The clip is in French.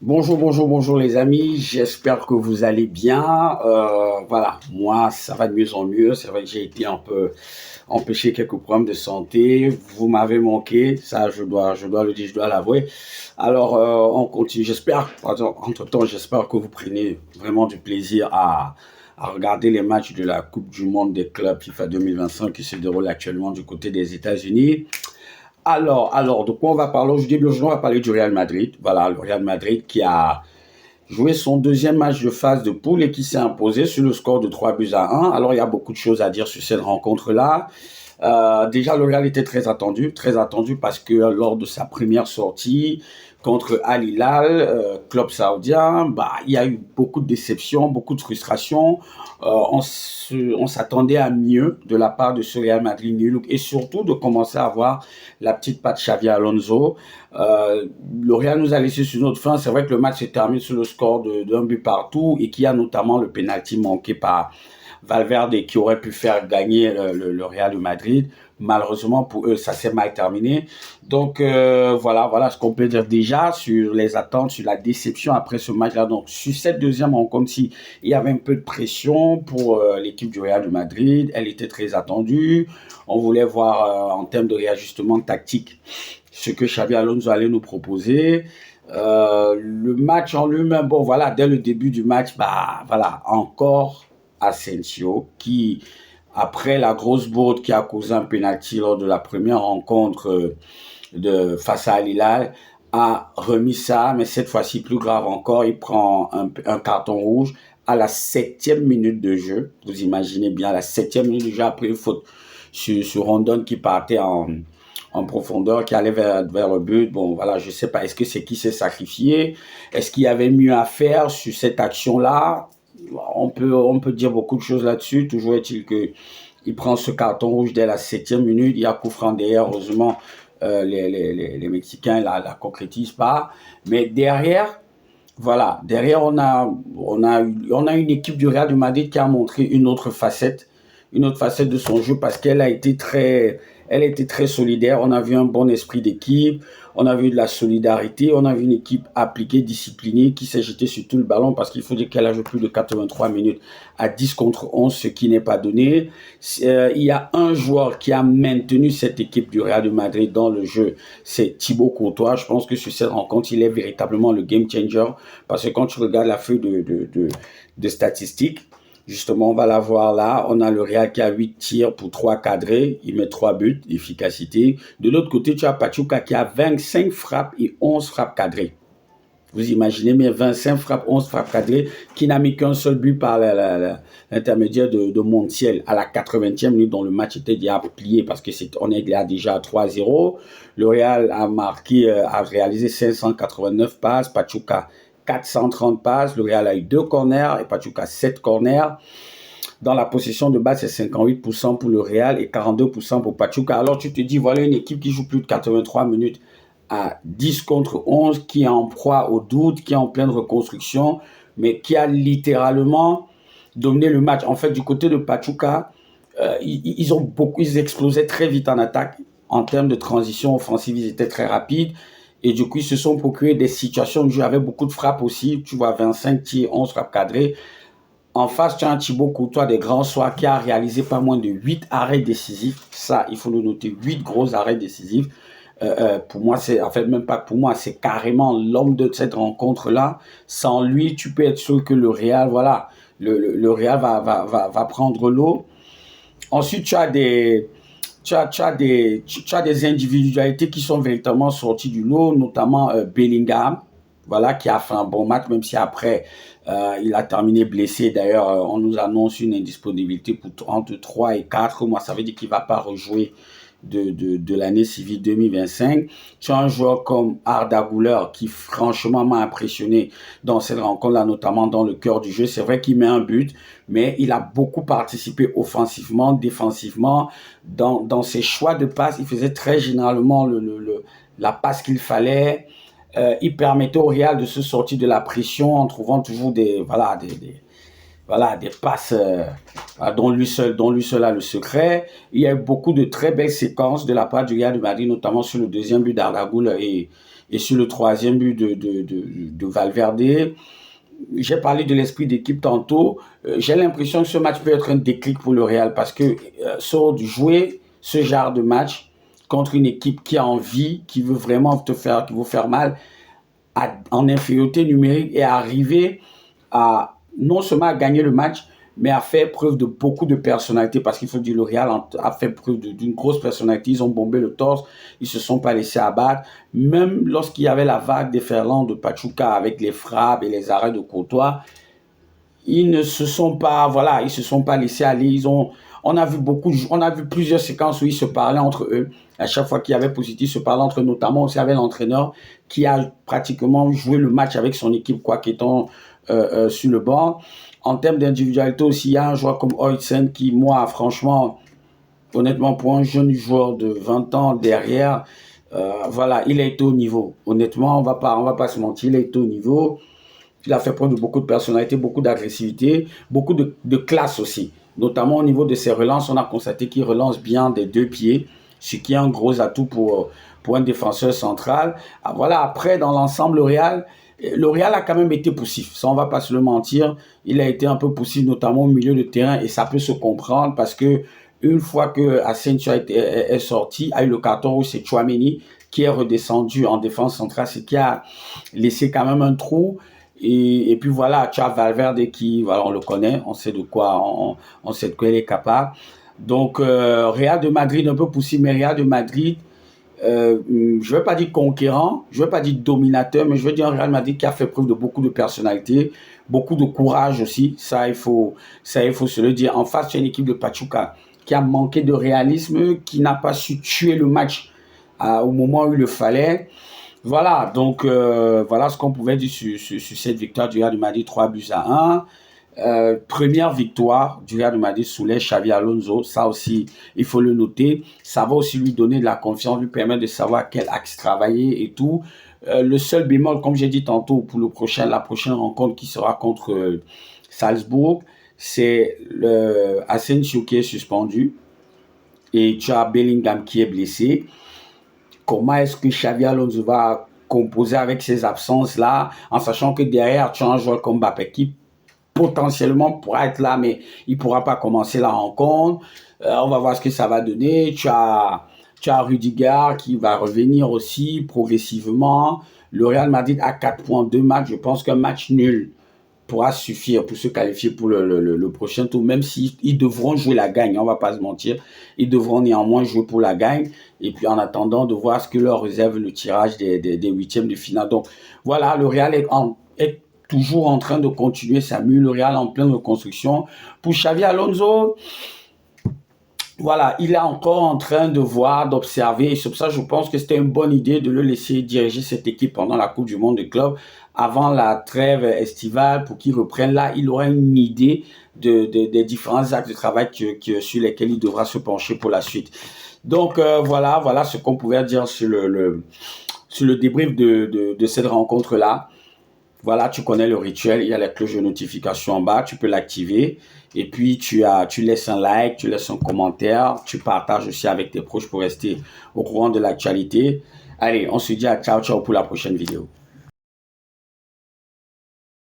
Bonjour, bonjour, bonjour les amis, j'espère que vous allez bien. Voilà, moi ça va de mieux en mieux. C'est vrai que j'ai été un peu empêché, quelques problèmes de santé. Vous m'avez manqué, ça je dois le dire, je dois l'avouer. Alors on continue. J'espère, entre-temps, j'espère que vous prenez vraiment du plaisir à regarder les matchs de la Coupe du Monde des clubs FIFA 2025 qui se déroule actuellement du côté des États-Unis. Alors, de quoi on va parler aujourd'hui? Aujourd'hui, on va parler du Real Madrid. Voilà, le Real Madrid qui a joué son deuxième match de phase de poule et qui s'est imposé sur le score de 3 buts à 1. Alors, il y a beaucoup de choses à dire sur cette rencontre-là. Déjà, le Real était très attendu parce que lors de sa première sortie contre Al Hilal, club saoudien, il y a eu beaucoup de déceptions, beaucoup de frustrations. On s'attendait à mieux de la part de ce Real Madrid nul et surtout de commencer à voir la petite patte Xavi Alonso. Le Real nous a laissé sur notre fin. C'est vrai que le match s'est terminé sur le score d'un but partout et qu'il y a notamment le penalty manqué par Valverde qui aurait pu faire gagner le Real de Madrid. Malheureusement pour eux, ça s'est mal terminé. Donc voilà ce qu'on peut dire déjà sur les attentes, sur la déception après ce match-là. Donc sur cette deuxième rencontre-ci, il y avait un peu de pression pour l'équipe du Real de Madrid. Elle était très attendue. On voulait voir en termes de réajustement tactique ce que Xabi Alonso allait nous proposer. Le match en lui-même, bon voilà, dès le début du match, voilà, encore Asensio, qui, après la grosse bourde qui a causé un penalty lors de la première rencontre face à Al Hilal, a remis ça, mais cette fois-ci plus grave encore, il prend un carton rouge à la 7e minute de jeu. Vous imaginez bien, la 7e minute de jeu après une faute sur Rondon qui partait en profondeur, qui allait vers le but. Bon, voilà, je sais pas, est-ce que c'est qui s'est sacrifié? Est-ce qu'il y avait mieux à faire sur cette action-là? On peut dire beaucoup de choses là-dessus. Toujours est-il que il prend ce carton rouge dès la 7e minute. Il y a coup franc derrière. Heureusement, les Mexicains la concrétisent pas. Mais derrière, voilà, derrière on a une équipe du Real de Madrid qui a montré une autre facette de son jeu parce elle a été très solidaire. On a vu un bon esprit d'équipe, on a vu de la solidarité, on a vu une équipe appliquée, disciplinée, qui s'est jetée sur tout le ballon parce qu'il faut dire qu'elle a joué plus de 83 minutes à 10 contre 11, ce qui n'est pas donné. Il y a un joueur qui a maintenu cette équipe du Real de Madrid dans le jeu, c'est Thibaut Courtois. Je pense que sur cette rencontre, il est véritablement le game changer parce que quand tu regardes la feuille de statistiques, justement, on va la voir là. On a le Real qui a 8 tirs pour 3 cadrés. Il met 3 buts d'efficacité. De l'autre côté, tu as Pachuca qui a 25 frappes et 11 frappes cadrées. Vous imaginez, mais 25 frappes, 11 frappes cadrées, qui n'a mis qu'un seul but par l'intermédiaire de Montiel à la 80e minute, dont le match était déjà plié parce qu'on est là déjà à 3-0. Le Real a réalisé 589 passes, Pachuca 430 passes. Le Real a eu 2 corners et Pachuca 7 corners. Dans la possession de balle, c'est 58% pour le Real et 42% pour Pachuca. Alors tu te dis, voilà une équipe qui joue plus de 83 minutes à 10 contre 11, qui est en proie au doute, qui est en pleine reconstruction, mais qui a littéralement dominé le match. En fait, du côté de Pachuca, ils explosaient très vite en attaque. En termes de transition offensive, ils étaient très rapides. Et du coup, ils se sont procurés des situations de jeu avec beaucoup de frappes aussi. Tu vois, 25 tirs, 11 frappes cadrées. En face, tu as un Thibaut Courtois des grands soirs qui a réalisé pas moins de 8 arrêts décisifs. Ça, il faut le noter, 8 gros arrêts décisifs. Pour moi, en fait, même pas pour moi, c'est carrément l'homme de cette rencontre-là. Sans lui, tu peux être sûr que le Real, voilà, le Real va prendre l'eau. Ensuite, tu as des individualités qui sont véritablement sorties du lot, notamment Bellingham, voilà, qui a fait un bon match, même si après, il a terminé blessé. D'ailleurs, on nous annonce une indisponibilité pour entre 3 et 4 mois. Ça veut dire qu'il ne va pas rejouer de l'année civile 2025. Tu as un joueur comme Arda Güler qui franchement m'a impressionné dans cette rencontre-là, notamment dans le cœur du jeu. C'est vrai qu'il met un but, mais il a beaucoup participé offensivement, défensivement, dans ses choix de passe. Il faisait très généralement la passe qu'il fallait. Il permettait au Real de se sortir de la pression en trouvant toujours des passes dont lui seul a le secret. Il y a eu beaucoup de très belles séquences de la part du Real de Madrid, notamment sur le deuxième but d'Arda Güler et sur le troisième but de Valverde. J'ai parlé de l'esprit d'équipe tantôt. J'ai l'impression que ce match peut être un déclic pour le Real parce que jouer ce genre de match contre une équipe qui a envie, qui veut vraiment qui veut faire mal, en infériorité numérique et arriver à non seulement à gagner le match, mais à faire preuve de beaucoup de personnalité, parce qu'il faut dire le Real a fait preuve d'une grosse personnalité. Ils ont bombé le torse, ils se sont pas laissés abattre. Même lorsqu'il y avait la vague des Ferland de Pachuca avec les frappes et les arrêts de Courtois, ils ne se sont pas, voilà, ils se sont pas laissés aller. On a vu plusieurs séquences où ils se parlaient entre eux. À chaque fois qu'il y avait positif, ils se parlaient entre eux, notamment aussi avec l'entraîneur qui a pratiquement joué le match avec son équipe, quoi qu'étant sur le banc. En termes d'individualité aussi, il y a un joueur comme Oysen qui, moi, franchement, honnêtement, pour un jeune joueur de 20 ans derrière, voilà, il a été au niveau. Honnêtement, on va pas se mentir, il a été au niveau. Il a fait preuve de beaucoup de personnalité, beaucoup d'agressivité, beaucoup de classe aussi. Notamment au niveau de ses relances, on a constaté qu'il relance bien des deux pieds, ce qui est un gros atout pour un défenseur central. Ah, voilà, après, dans l'ensemble, le Real a quand même été poussif. Ça, on va pas se le mentir. Il a été un peu poussif, notamment au milieu de terrain, et ça peut se comprendre parce que une fois que Asensio est sorti, a eu le carton rouge, c'est Tchouaméni qui est redescendu en défense centrale, ce qui a laissé quand même un trou. Et puis voilà, tu as Valverde qui, voilà, on le connaît, on sait de quoi, on sait de quoi il est capable. Donc, Real de Madrid un peu poussif, mais Real de Madrid, je ne veux pas dire conquérant, je ne veux pas dire dominateur, mais je veux dire un Real Madrid qui a fait preuve de beaucoup de personnalité, beaucoup de courage aussi. Ça, il faut se le dire. En face, tu as une équipe de Pachuca qui a manqué de réalisme, qui n'a pas su tuer le match au moment où il le fallait. Voilà, donc voilà ce qu'on pouvait dire sur cette victoire du Real de Madrid 3-1. Première victoire du Real de Madrid sous les Xavi Alonso, ça aussi il faut le noter, ça va aussi lui donner de la confiance, lui permettre de savoir quel axe travailler et tout. Le seul bémol, comme j'ai dit tantôt, pour la prochaine rencontre qui sera contre Salzbourg, c'est Asensio qui est suspendu et tu as Bellingham qui est blessé. Comment est-ce que Xavi Alonso va composer avec ces absences-là, en sachant que derrière, tu as un joueur comme Mbappé qui potentiellement pourra être là, mais il ne pourra pas commencer la rencontre. On va voir ce que ça va donner. Tu as Rudiger qui va revenir aussi progressivement. Le Real Madrid a 4 points, 2 matchs. Je pense qu'un match nul pourra suffire pour se qualifier pour le prochain tour, même s'ils devront jouer la gagne, on va pas se mentir, ils devront néanmoins jouer pour la gagne, et puis en attendant de voir ce que leur réserve le tirage des huitièmes de finale. Donc voilà, le Real est toujours en train de continuer sa mue, le Real en pleine reconstruction. Pour Xavi Alonso, voilà, il est encore en train de voir, d'observer, et c'est pour ça que je pense que c'était une bonne idée de le laisser diriger cette équipe pendant la Coupe du Monde des clubs, avant la trêve estivale, pour qu'il reprenne. Là, il aura une idée des différents actes de travail sur lesquels il devra se pencher pour la suite. Donc voilà ce qu'on pouvait dire sur le débrief de cette rencontre-là. Voilà, tu connais le rituel, il y a la cloche de notification en bas, tu peux l'activer. Et puis, tu laisses un like, tu laisses un commentaire, tu partages aussi avec tes proches pour rester au courant de l'actualité. Allez, on se dit à ciao, ciao pour la prochaine vidéo.